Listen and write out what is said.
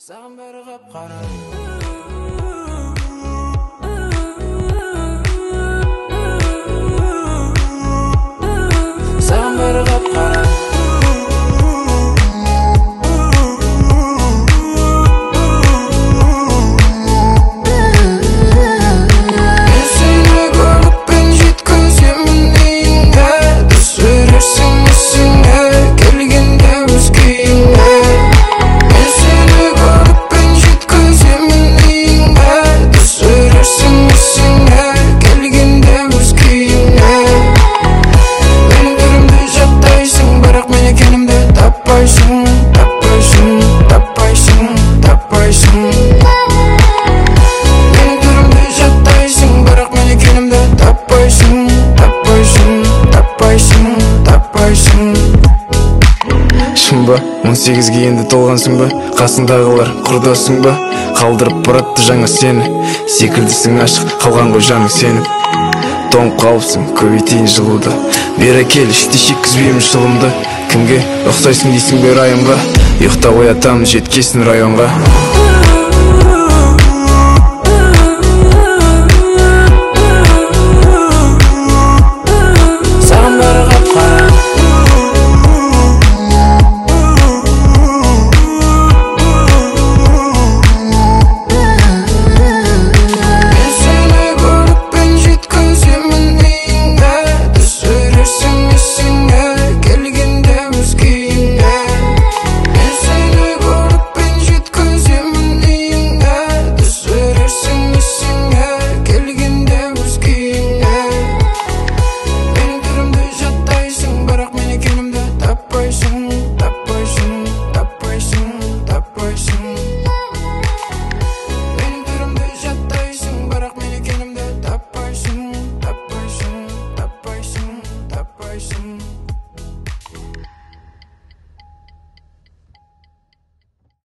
Sağım beri kapkara. Sağım beri kapkara. Ben seni görüp ben жеткіземін үйіңе. Дос өрерсің есіңе келгенде өз күйіңе. Ben seni görüp ben жеткіземін үйіңе. Дос өрерсің есіңе келгенде өз kүйіңе. Менің түрімді жаттайсың, бірақ мен екенімді таппайсың, таппайсың, таппайсың, таппайсың. Менің түрімді жаттайсың, бірақ мен екенімді таппайсың, таппайсың, таппайсың, таппайсың. Шын ба, 18-ге енді толғансың ба? Қасыңдағылар құрдасың ба? Қалдырып баратты жаңа сені, секілдісің ашық, қалған ғой жаның сеніп. Тоңып қалыпсың, көбейтейін жылуды, бері кел, іште шеккізбеймін шылымды. Кімге ұқсайсың дейсің бе районға? Ұйықтап оятамын жеткесін районға.